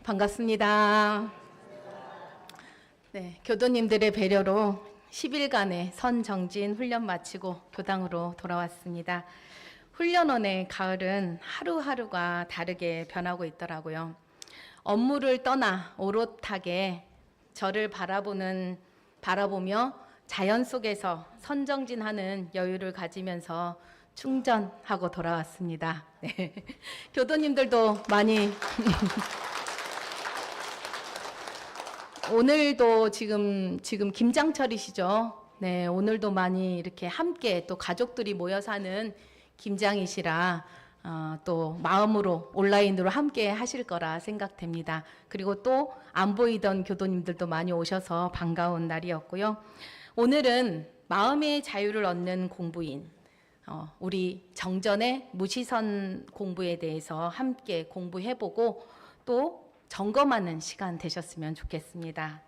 반갑습니다. 네, 교도님들의 배려로 10일간의 선정진 훈련 마치고 교당으로 돌아왔습니다. 훈련원의 가을은 하루하루가 다르게 변하고 있더라고요. 업무를 떠나 오롯하게 저를 바라보며 자연 속에서 선정진하는 여유를 가지면서 충전하고 돌아왔습니다. 네. 교도님들도 많이 오늘도 지금 김장철이시죠? 네, 오늘도 많이 이렇게 함께 또 가족들이 모여 사는 김장이시라 또 마음으로 온라인으로 함께 하실 거라 생각됩니다. 그리고 또 안 보이던 교도님들도 많이 오셔서 반가운 날이었고요. 오늘은 마음의 자유를 얻는 공부인 우리 정전의 무시선 공부에 대해서 함께 공부해보고 또 점검하는 시간 되셨으면 좋겠습니다.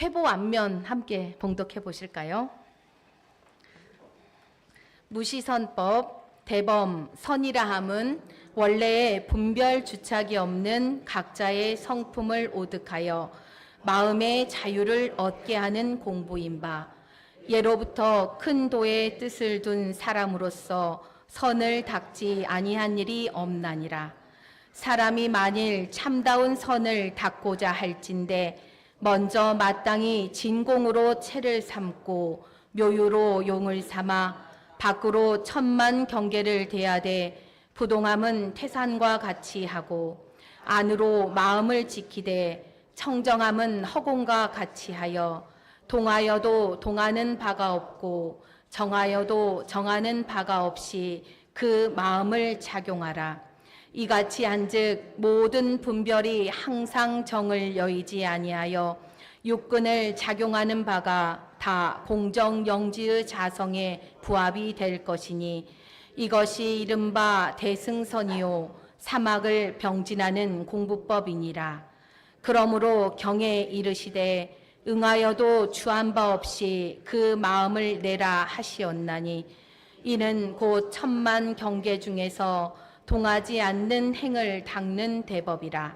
회보 앞면 함께 봉독해 보실까요? 무시선법 대범 선이라 함은 원래의 분별 주착이 없는 각자의 성품을 오득하여 마음의 자유를 얻게 하는 공부인 바, 예로부터 큰 도의 뜻을 둔 사람으로서 선을 닦지 아니한 일이 없나니라. 사람이 만일 참다운 선을 닦고자 할진대 먼저 마땅히 진공으로 채를 삼고 묘유로 용을 삼아 밖으로 천만 경계를 대하되 부동함은 태산과 같이 하고 안으로 마음을 지키되 청정함은 허공과 같이 하여 동하여도 동하는 바가 없고 정하여도 정하는 바가 없이 그 마음을 작용하라. 이같이 한즉 모든 분별이 항상 정을 여의지 아니하여 육근을 작용하는 바가 다 공정영지의 자성에 부합이 될 것이니 이것이 이른바 대승선이요 사막을 병진하는 공부법이니라. 그러므로 경에 이르시되 응하여도 주한 바 없이 그 마음을 내라 하시었나니 이는 곧 천만 경계 중에서 동하지 않는 행을 닦는 대법이라.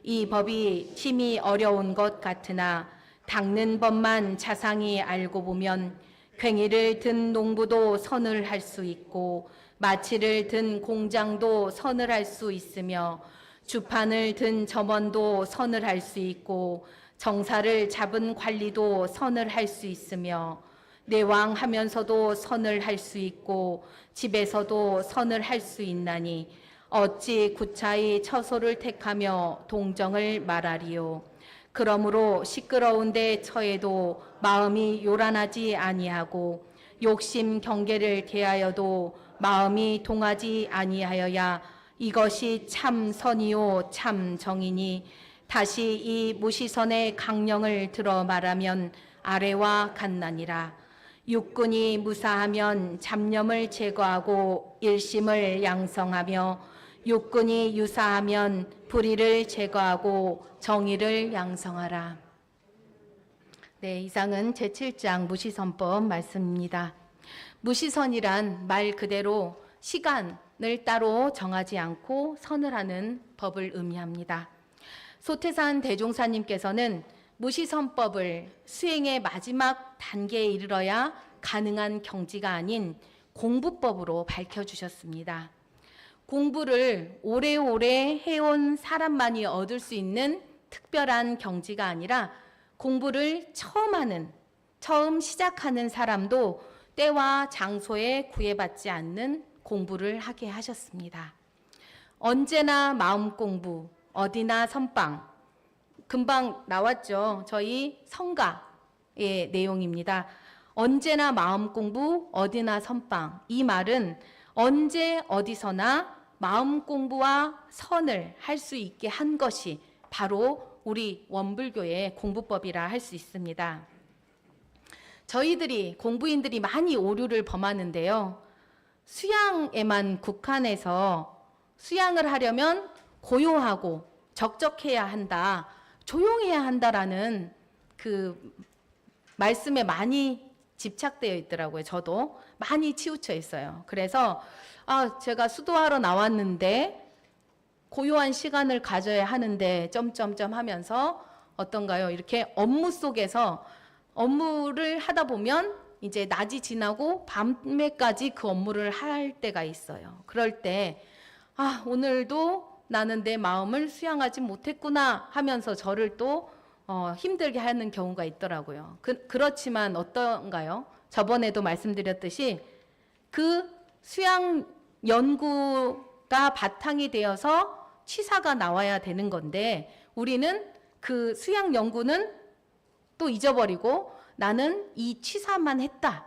이 법이 심히 어려운 것 같으나 닦는 법만 자상히 알고 보면 괭이를 든 농부도 선을 할 수 있고 마치를 든 공장도 선을 할 수 있으며 주판을 든 점원도 선을 할 수 있고 정사를 잡은 관리도 선을 할 수 있으며 내왕하면서도 선을 할 수 있고 집에서도 선을 할 수 있나니 어찌 구차히 처소를 택하며 동정을 말하리요. 그러므로 시끄러운 데 처해도 마음이 요란하지 아니하고 욕심 경계를 대하여도 마음이 동하지 아니하여야 이것이 참 선이요 참 정이니 다시 이 무시선의 강령을 들어 말하면 아래와 같나니라. 육군이 무사하면 잡념을 제거하고 일심을 양성하며 육군이 유사하면 불의를 제거하고 정의를 양성하라. 네, 이상은 제7장 무시선법 말씀입니다. 무시선이란 말 그대로 시간을 따로 정하지 않고 선을 하는 법을 의미합니다. 소태산 대종사님께서는 무시선법을 수행의 마지막 단계에 이르러야 가능한 경지가 아닌 공부법으로 밝혀주셨습니다. 공부를 오래오래 해온 사람만이 얻을 수 있는 특별한 경지가 아니라 공부를 처음 시작하는 사람도 때와 장소에 구애받지 않는 공부를 하게 하셨습니다. 언제나 마음 공부, 어디나 선빵. 금방 나왔죠. 저희 성가의 내용입니다. 언제나 마음 공부, 어디나 선빵. 이 말은 언제 어디서나 마음 공부와 선을 할 수 있게 한 것이 바로 우리 원불교의 공부법이라 할 수 있습니다. 저희들이 공부인들이 많이 오류를 범하는데요. 수양에만 국한해서 수양을 하려면 고요하고 적적해야 한다. 조용해야 한다라는 그 말씀에 많이 집착되어 있더라고요. 저도 많이 치우쳐 있어요. 그래서 제가 수도하러 나왔는데 고요한 시간을 가져야 하는데 점점점 하면서 어떤가요? 이렇게 업무 속에서 업무를 하다 보면 이제 낮이 지나고 밤에까지 그 업무를 할 때가 있어요. 그럴 때 오늘도 나는 내 마음을 수양하지 못했구나 하면서 저를 또 힘들게 하는 경우가 있더라고요. 그렇지만 어떤가요? 저번에도 말씀드렸듯이 그 수양 연구가 바탕이 되어서 치사가 나와야 되는 건데 우리는 그 수양 연구는 또 잊어버리고 나는 이 치사만 했다.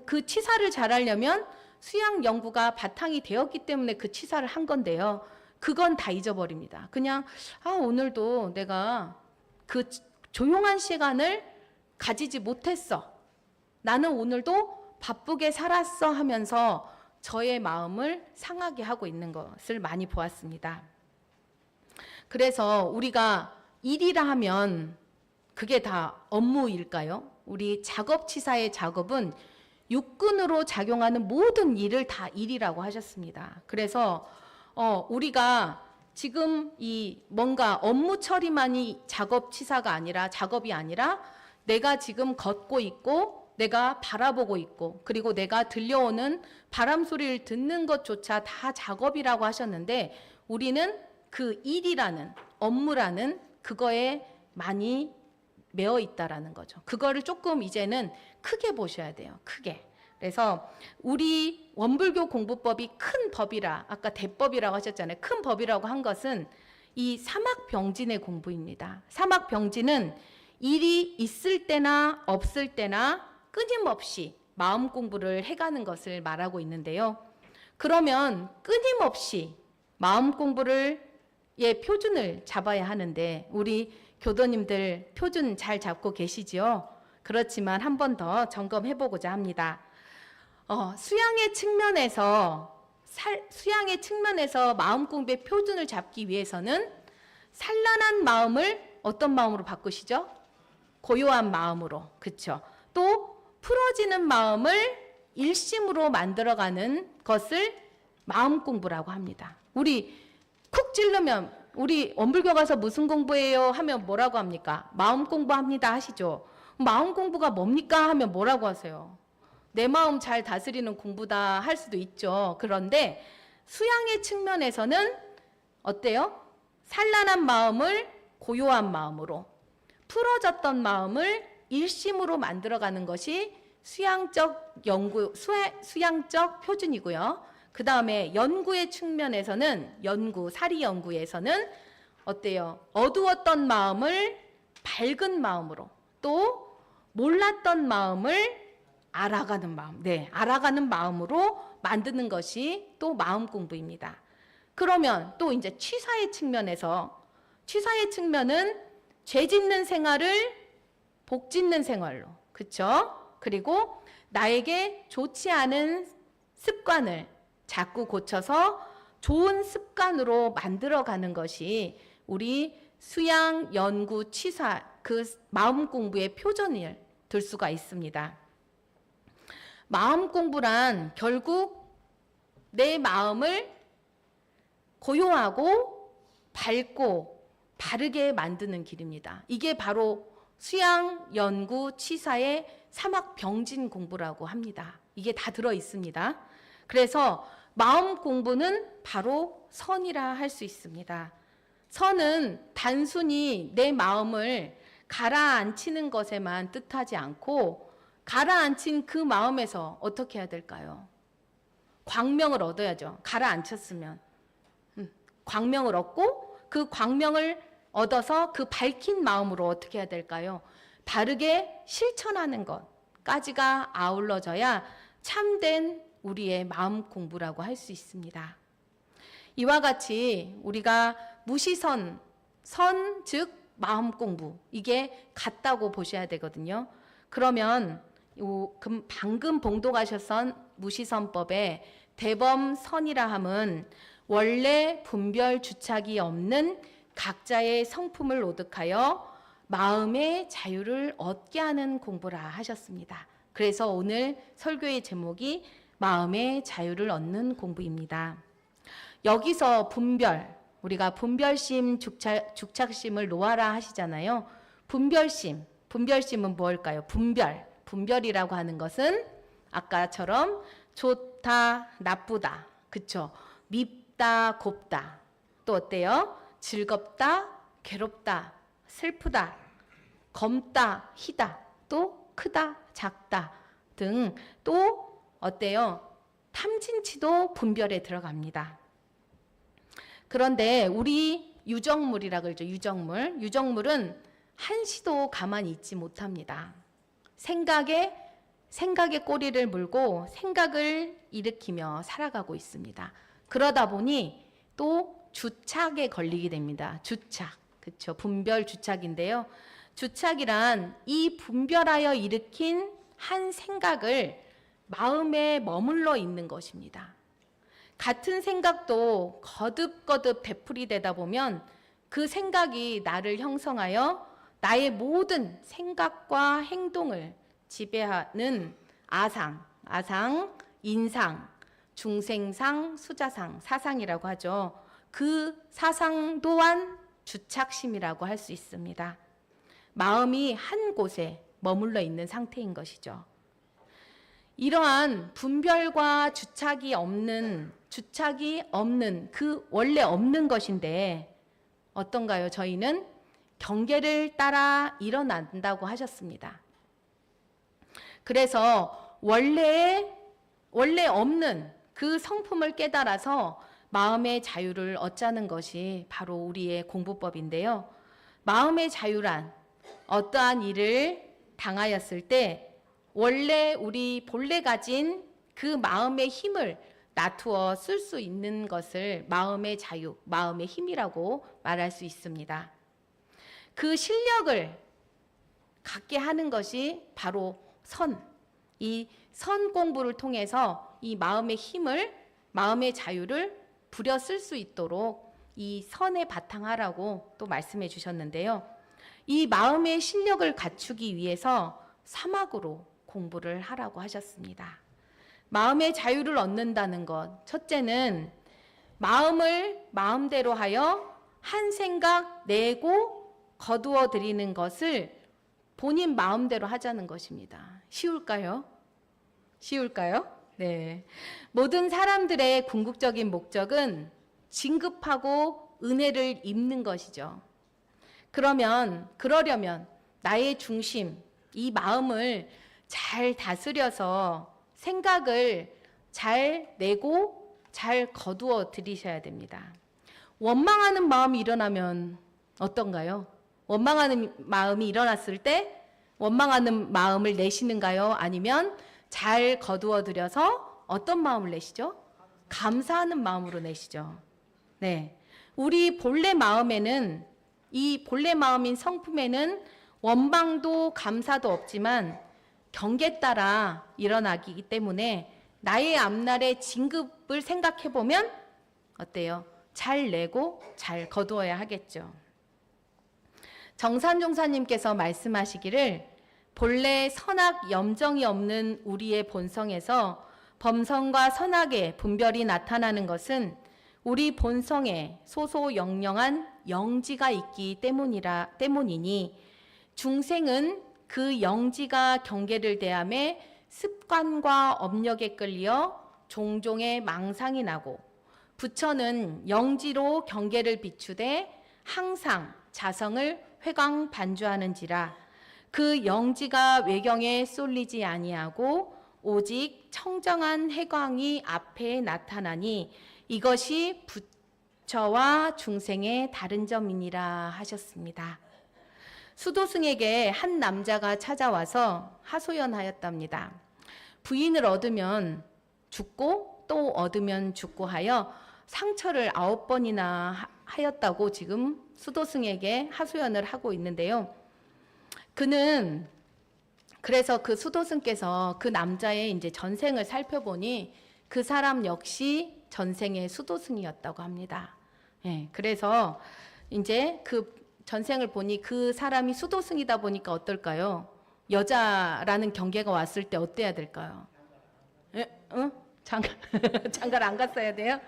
그 치사를 잘하려면 수양 연구가 바탕이 되었기 때문에 그 치사를 한 건데요. 그건 다 잊어버립니다. 그냥 오늘도 내가 그 조용한 시간을 가지지 못했어. 나는 오늘도 바쁘게 살았어 하면서 저의 마음을 상하게 하고 있는 것을 많이 보았습니다. 그래서 우리가 일이라 하면 그게 다 업무일까요? 우리 작업치사의 작업은 육군으로 작용하는 모든 일을 다 일이라고 하셨습니다. 그래서 우리가 지금 이 뭔가 업무 처리만이 작업치사가 아니라 작업이 아니라 내가 지금 걷고 있고 내가 바라보고 있고 그리고 내가 들려오는 바람 소리를 듣는 것조차 다 작업이라고 하셨는데 우리는 그 일이라는 업무라는 그거에 많이 매어 있다라는 거죠. 그거를 조금 이제는 크게 보셔야 돼요. 크게. 그래서 우리 원불교 공부법이 큰 법이라 아까 대법이라고 하셨잖아요. 큰 법이라고 한 것은 이 사막병진의 공부입니다. 사막병진은 일이 있을 때나 없을 때나 끊임없이 마음 공부를 해가는 것을 말하고 있는데요. 그러면 끊임없이 마음 공부를 표준을 잡아야 하는데 우리 교도님들 표준 잘 잡고 계시지요? 그렇지만 한 번 더 점검해보고자 합니다. 수양의 측면에서 마음 공부의 표준을 잡기 위해서는 산란한 마음을 어떤 마음으로 바꾸시죠? 고요한 마음으로, 그렇죠? 또 풀어지는 마음을 일심으로 만들어가는 것을 마음 공부라고 합니다. 우리 쿡 찌르면 우리 원불교 가서 무슨 공부해요 하면 뭐라고 합니까? 마음 공부합니다 하시죠. 마음 공부가 뭡니까 하면 뭐라고 하세요? 내 마음 잘 다스리는 공부다 할 수도 있죠. 그런데 수양의 측면에서는 어때요? 산란한 마음을 고요한 마음으로 풀어졌던 마음을 일심으로 만들어가는 것이 수양적 표준이고요. 그 다음에 연구의 측면에서는 사리 연구에서는 어때요? 어두웠던 마음을 밝은 마음으로 또 몰랐던 마음을 알아가는 마음, 알아가는 마음으로 만드는 것이 또 마음 공부입니다. 그러면 또 이제 취사의 측면은 죄 짓는 생활을 복 짓는 생활로, 그렇죠? 그리고 나에게 좋지 않은 습관을 자꾸 고쳐서 좋은 습관으로 만들어가는 것이 우리 수양, 연구, 치사 그 마음 공부의 표준을 들 수가 있습니다. 마음 공부란 결국 내 마음을 고요하고 밝고 바르게 만드는 길입니다. 이게 바로 수양, 연구, 치사의 사막병진 공부라고 합니다. 이게 다 들어 있습니다. 그래서 마음 공부는 바로 선이라 할 수 있습니다. 선은 단순히 내 마음을 가라앉히는 것에만 뜻하지 않고 가라앉힌 그 마음에서 어떻게 해야 될까요? 광명을 얻어야죠. 가라앉혔으면. 광명을 얻고 그 광명을 얻어서 그 밝힌 마음으로 어떻게 해야 될까요? 바르게 실천하는 것까지가 아울러져야 참된 우리의 마음 공부라고 할 수 있습니다. 이와 같이 우리가 무시선, 선 즉 마음 공부 이게 같다고 보셔야 되거든요. 그러면 방금 봉독하셨던 무시선법의 대범선이라 함은 원래 분별 주착이 없는 각자의 성품을 오득하여 마음의 자유를 얻게 하는 공부라 하셨습니다. 그래서 오늘 설교의 제목이 마음의 자유를 얻는 공부입니다. 여기서 분별, 우리가 분별심, 죽착심을 놓아라 하시잖아요. 분별심은 뭘까요? 분별이라고 하는 것은 아까처럼 좋다, 나쁘다, 그쵸? 밉다, 곱다, 또 어때요? 즐겁다, 괴롭다, 슬프다, 검다, 희다, 또 크다, 작다 등 또 어때요? 탐진치도 분별에 들어갑니다. 그런데 우리 유정물이라 그러죠. 유정물은 한시도 가만히 있지 못합니다. 생각에 꼬리를 물고 생각을 일으키며 살아가고 있습니다. 그러다 보니 또 주착에 걸리게 됩니다. 주착. 그렇죠. 분별 주착인데요. 주착이란 이 분별하여 일으킨 한 생각을 마음에 머물러 있는 것입니다. 같은 생각도 거듭거듭 되풀이되다 보면 그 생각이 나를 형성하여 나의 모든 생각과 행동을 지배하는 아상, 인상, 중생상, 수자상, 사상이라고 하죠. 그 사상 또한 주착심이라고 할 수 있습니다. 마음이 한 곳에 머물러 있는 상태인 것이죠. 이러한 분별과 주착이 없는 그 원래 없는 것인데 어떤가요? 저희는 경계를 따라 일어난다고 하셨습니다. 그래서 원래 없는 그 성품을 깨달아서 마음의 자유를 얻자는 것이 바로 우리의 공부법인데요. 마음의 자유란 어떠한 일을 당하였을 때 원래 우리 본래 가진 그 마음의 힘을 나투어 쓸 수 있는 것을 마음의 자유, 마음의 힘이라고 말할 수 있습니다. 그 실력을 갖게 하는 것이 바로 이 선 공부를 통해서 이 마음의 힘을, 마음의 자유를 부려 쓸 수 있도록 이 선에 바탕하라고 또 말씀해 주셨는데요. 이 마음의 실력을 갖추기 위해서 사막으로 공부를 하라고 하셨습니다. 마음의 자유를 얻는다는 것, 첫째는 마음을 마음대로 하여 한 생각 내고 거두어 드리는 것을 본인 마음대로 하자는 것입니다. 쉬울까요? 네. 모든 사람들의 궁극적인 목적은 진급하고 은혜를 입는 것이죠. 그러려면 나의 중심, 이 마음을 잘 다스려서 생각을 잘 내고 잘 거두어 들이셔야 됩니다. 원망하는 마음이 일어나면 어떤가요? 원망하는 마음이 일어났을 때 원망하는 마음을 내시는가요? 아니면 잘 거두어 들여서 어떤 마음을 내시죠? 감사하는 마음으로 내시죠. 네. 우리 본래 마음에는, 이 본래 마음인 성품에는 원망도 감사도 없지만 경계 따라 일어나기 때문에 나의 앞날의 진급을 생각해 보면 어때요? 잘 내고 잘 거두어야 하겠죠. 정산종사님께서 말씀하시기를 본래 선악 염정이 없는 우리의 본성에서 범성과 선악의 분별이 나타나는 것은 우리 본성에 소소영영한 영지가 있기 때문이니 중생은 그 영지가 경계를 대함에 습관과 업력에 끌려 종종의 망상이 나고 부처는 영지로 경계를 비추되 항상 자성을 회광반주하는지라 그 영지가 외경에 쏠리지 아니하고 오직 청정한 해광이 앞에 나타나니 이것이 부처와 중생의 다른 점이니라 하셨습니다. 수도승에게 한 남자가 찾아와서 하소연하였답니다. 부인을 얻으면 죽고 또 얻으면 죽고 하여 상처를 9번이나 하였다고 지금 수도승에게 하소연을 하고 있는데요. 그래서 그 수도승께서 그 남자의 이제 전생을 살펴보니 그 사람 역시 전생의 수도승이었다고 합니다. 예, 그래서 이제 그 전생을 보니 그 사람이 수도승이다 보니까 어떨까요? 여자라는 경계가 왔을 때 어때야 될까요? 예? 장가를 안 갔어야 돼요?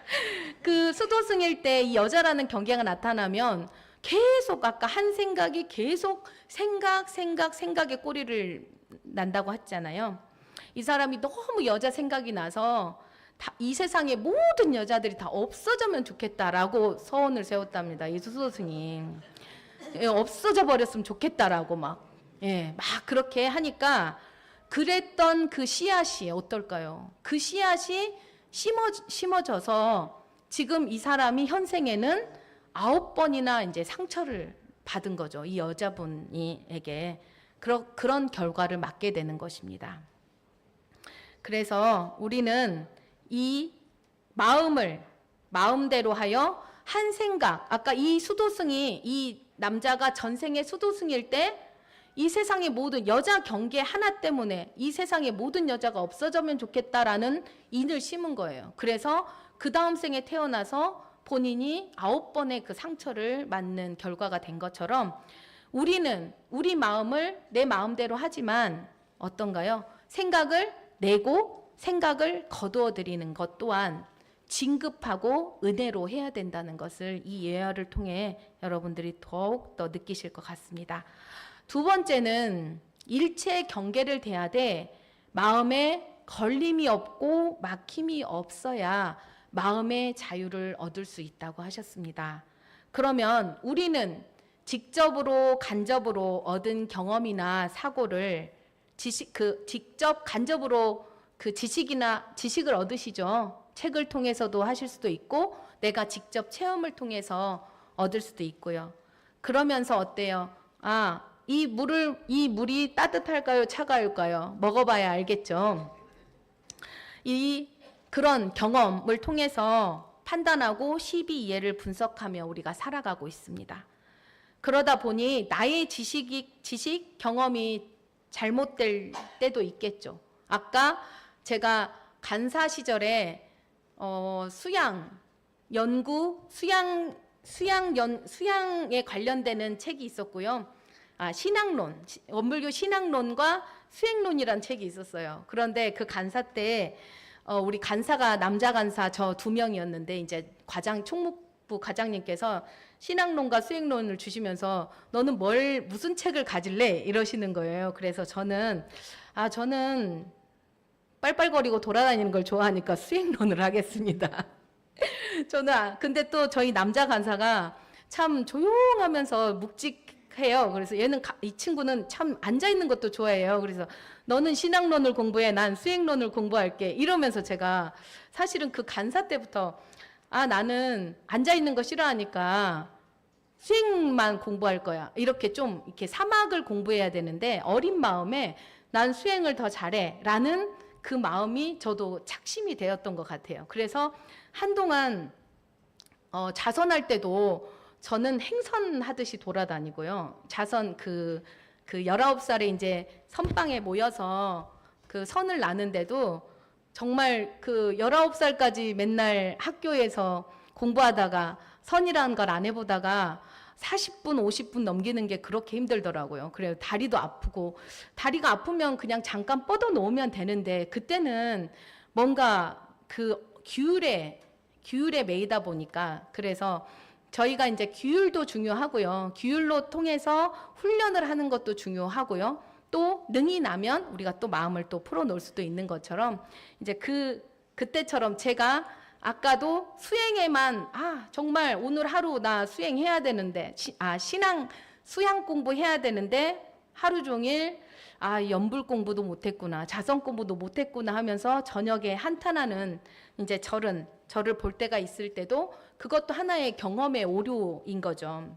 그 수도승일 때 이 여자라는 경계가 나타나면 계속 아까 한 생각이 계속 생각에 꼬리를 난다고 했잖아요. 이 사람이 너무 여자 생각이 나서 이 세상의 모든 여자들이 다 없어졌으면 좋겠다라고 서원을 세웠답니다. 이 수도승이. 없어져 버렸으면 좋겠다라고 막 그렇게 하니까 그랬던 그 씨앗이 어떨까요? 그 씨앗이 심어져서 지금 이 사람이 현생에는 9번이나 이제 상처를 받은 거죠. 이 여자분에게 그런 결과를 맞게 되는 것입니다. 그래서 우리는 이 마음대로 하여 한 생각, 아까 이 수도승이 이 남자가 전생의 수도승일 때 이 세상의 모든 여자 경계 하나 때문에 이 세상의 모든 여자가 없어지면 좋겠다라는 인을 심은 거예요. 그래서 그 다음 생에 태어나서 본인이 9번의 그 상처를 맞는 결과가 된 것처럼 우리는 우리 마음을 내 마음대로 하지만 어떤가요? 생각을 내고 생각을 거두어 드리는 것 또한 진급하고 은혜로 해야 된다는 것을 이 예화를 통해 여러분들이 더욱 더 느끼실 것 같습니다. 두 번째는 일체 경계를 대하되 마음에 걸림이 없고 막힘이 없어야 마음의 자유를 얻을 수 있다고 하셨습니다. 그러면 우리는 직접으로 간접으로 얻은 경험이나 사고를 직접 간접으로 그 지식을 얻으시죠. 책을 통해서도 하실 수도 있고 내가 직접 체험을 통해서 얻을 수도 있고요. 그러면서 어때요? 이 물이 따뜻할까요? 차가울까요? 먹어봐야 알겠죠. 그런 경험을 통해서 판단하고 시비이해를 분석하며 우리가 살아가고 있습니다. 그러다 보니 나의 지식 경험이 잘못될 때도 있겠죠. 아까 제가 간사 시절에 수양에 관련되는 책이 있었고요. 신학론, 원불교 신학론과 수행론이라는 책이 있었어요. 그런데 그 간사 때 우리 간사가 남자 간사 저 2명이었는데 이제 총무부 과장님께서 신학론과 수행론을 주시면서 너는 무슨 책을 가질래? 이러시는 거예요. 그래서 저는 빨빨거리고 돌아다니는 걸 좋아하니까 수행론을 하겠습니다. 근데 또 저희 남자 간사가 참 조용하면서 묵직해요. 그래서 이 친구는 참 앉아있는 것도 좋아해요. 그래서 너는 신학론을 공부해, 난 수행론을 공부할게. 이러면서 제가 사실은 그 간사 때부터 나는 앉아있는 거 싫어하니까 수행만 공부할 거야. 이렇게 사막을 공부해야 되는데 어린 마음에 난 수행을 더 잘해. 라는 그 마음이 저도 착심이 되었던 것 같아요. 그래서 한동안 자선할 때도 저는 행선하듯이 돌아다니고요. 자선 그 19살에 이제 선방에 모여서 그 선을 나는데도 정말 그 19살까지 맨날 학교에서 공부하다가 선이라는 걸 안 해보다가 40분, 50분 넘기는 게 그렇게 힘들더라고요. 그래요. 다리도 아프고, 다리가 아프면 그냥 잠깐 뻗어 놓으면 되는데, 그때는 뭔가 그 규율에 매이다 보니까, 그래서 저희가 이제 규율도 중요하고요. 규율로 통해서 훈련을 하는 것도 중요하고요. 또 능이 나면 우리가 또 마음을 또 풀어놓을 수도 있는 것처럼, 이제 그때처럼 제가 아까도 수행에만 정말 오늘 하루 나 수행해야 되는데 수양 공부해야 되는데 하루 종일 연불 공부도 못했구나, 자선 공부도 못했구나 하면서 저녁에 한탄하는 이제 저를 볼 때가 있을 때도 그것도 하나의 경험의 오류인 거죠.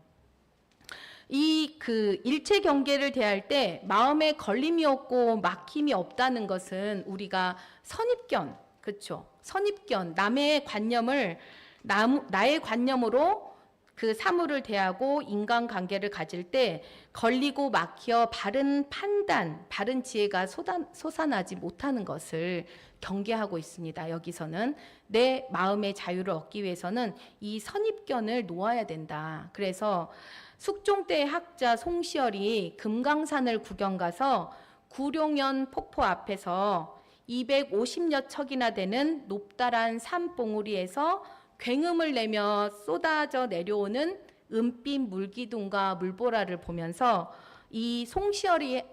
그 일체 경계를 대할 때 마음에 걸림이 없고 막힘이 없다는 것은 우리가 선입견, 그렇죠? 선입견, 남의 관념을 나의 관념으로 그 사물을 대하고 인간관계를 가질 때 걸리고 막혀 바른 판단, 바른 지혜가 솟아나지 못하는 것을 경계하고 있습니다. 여기서는 내 마음의 자유를 얻기 위해서는 이 선입견을 놓아야 된다. 그래서 숙종때 학자 송시열이 금강산을 구경 가서 구룡연 폭포 앞에서 250여 척이나 되는 높다란 산봉우리에서 굉음을 내며 쏟아져 내려오는 은빛 물기둥과 물보라를 보면서 이 송시열이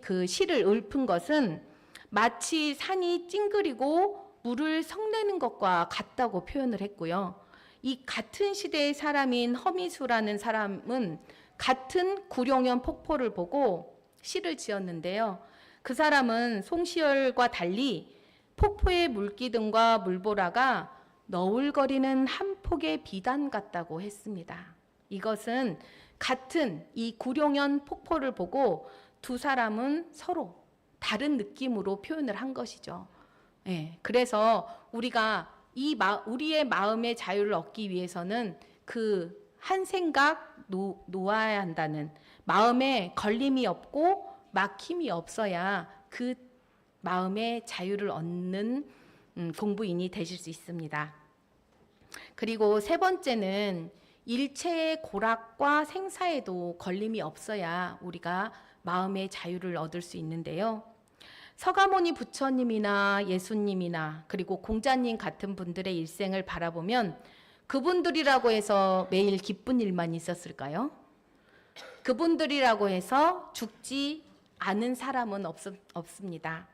그 시를 읊은 것은 마치 산이 찡그리고 물을 성내는 것과 같다고 표현을 했고요. 이 같은 시대의 사람인 허미수라는 사람은 같은 구룡현 폭포를 보고 시를 지었는데요. 그 사람은 송시열과 달리 폭포의 물기둥과 물보라가 너울거리는 한 폭의 비단 같다고 했습니다. 이것은 같은 이 구룡현 폭포를 보고 두 사람은 서로 다른 느낌으로 표현을 한 것이죠. 예, 그래서 우리가 우리의 마음의 자유를 얻기 위해서는 그 한 생각 놓아야 한다는, 마음에 걸림이 없고 막힘이 없어야 그 마음의 자유를 얻는 공부인이 되실 수 있습니다. 그리고 세 번째는 일체의 고락과 생사에도 걸림이 없어야 우리가 마음의 자유를 얻을 수 있는데요. 서가모니 부처님이나 예수님이나 그리고 공자님 같은 분들의 일생을 바라보면 그분들이라고 해서 매일 기쁜 일만 있었을까요? 그분들이라고 해서 죽지 않은 사람은 없습니다.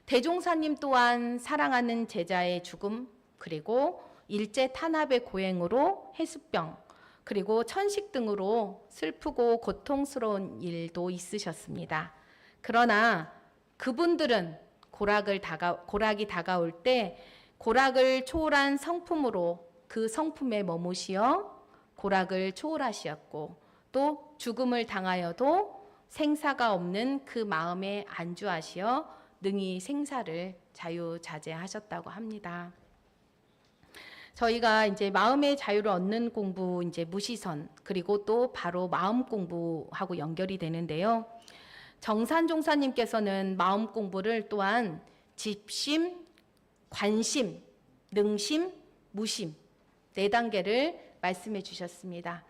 대종사님 또한 사랑하는 제자의 죽음, 그리고 일제 탄압의 고행으로 해수병, 그리고 천식 등으로 슬프고 고통스러운 일도 있으셨습니다. 그러나 그분들은 고락이 다가올 때 고락을 초월한 성품으로 그 성품에 머무시어 고락을 초월하시었고, 또 죽음을 당하여도 생사가 없는 그 마음에 안주하시어 능히 생사를 자유자재하셨다고 합니다. 저희가 이제 마음의 자유를 얻는 공부, 이제 무시선, 그리고 또 바로 마음 공부하고 연결이 되는데요. 정산종사님께서는 마음 공부를 또한 집심, 관심, 능심, 무심 4단계를 말씀해 주셨습니다.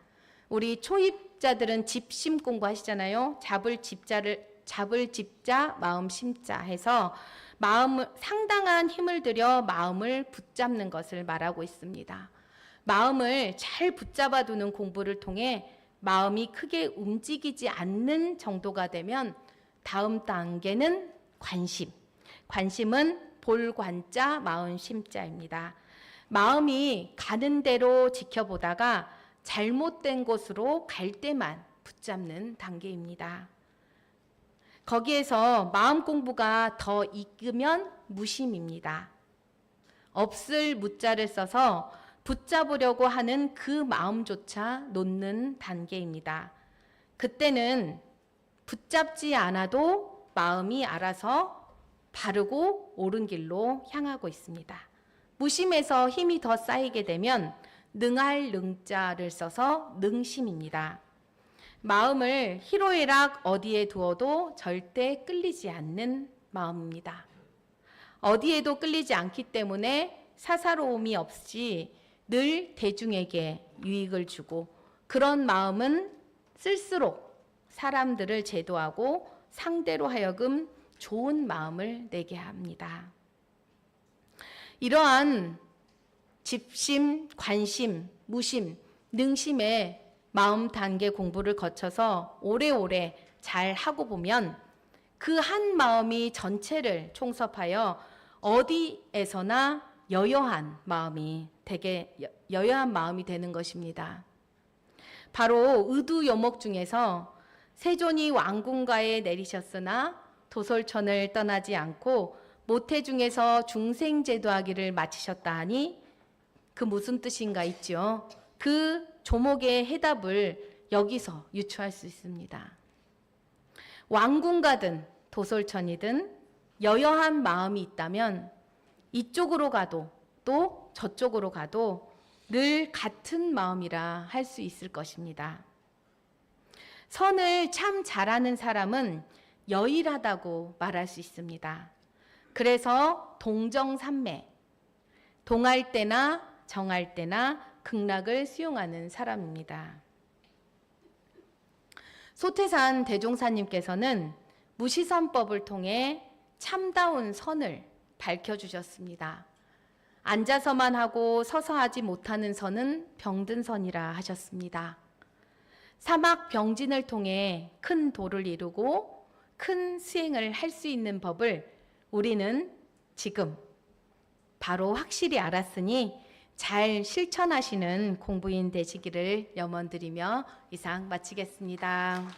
우리 초입자들은 집심 공부하시잖아요. 잡을 집자, 마음 심자 해서 마음을 상당한 힘을 들여 마음을 붙잡는 것을 말하고 있습니다. 마음을 잘 붙잡아 두는 공부를 통해 마음이 크게 움직이지 않는 정도가 되면 다음 단계는 관심. 관심은 볼관자, 마음 심자입니다. 마음이 가는 대로 지켜보다가 잘못된 곳으로 갈 때만 붙잡는 단계입니다. 거기에서 마음 공부가 더 익으면 무심입니다. 없을 무자를 써서 붙잡으려고 하는 그 마음조차 놓는 단계입니다. 그때는 붙잡지 않아도 마음이 알아서 바르고 옳은 길로 향하고 있습니다. 무심에서 힘이 더 쌓이게 되면 능할 능자를 써서 능심입니다. 마음을 희로애락 어디에 두어도 절대 끌리지 않는 마음입니다. 어디에도 끌리지 않기 때문에 사사로움이 없이 늘 대중에게 유익을 주고, 그런 마음은 쓸수록 사람들을 제도하고 상대로 하여금 좋은 마음을 내게 합니다. 이러한 집심, 관심, 무심, 능심의 마음 단계 공부를 거쳐서 오래오래 잘 하고 보면 그 한 마음이 전체를 총섭하여 어디에서나 여여한 마음이 되는 것입니다. 바로 의두요목 중에서 세존이 왕궁가에 내리셨으나 도솔천을 떠나지 않고 모태중에서 중생제도하기를 마치셨다 하니 그 무슨 뜻인가 있죠. 그 조목의 해답을 여기서 유추할 수 있습니다. 왕궁가든 도솔천이든 여여한 마음이 있다면 이쪽으로 가도 또 저쪽으로 가도 늘 같은 마음이라 할 수 있을 것입니다. 선을 참 잘하는 사람은 여일하다고 말할 수 있습니다. 그래서 동정삼매, 동할 때나 정할 때나 극락을 수용하는 사람입니다. 소태산 대종사님께서는 무시선법을 통해 참다운 선을 밝혀주셨습니다. 앉아서만 하고 서서 하지 못하는 선은 병든 선이라 하셨습니다. 사막 병진을 통해 큰 도를 이루고 큰 수행을 할 수 있는 법을 우리는 지금 바로 확실히 알았으니 잘 실천하시는 공부인 되시기를 염원드리며 이상 마치겠습니다.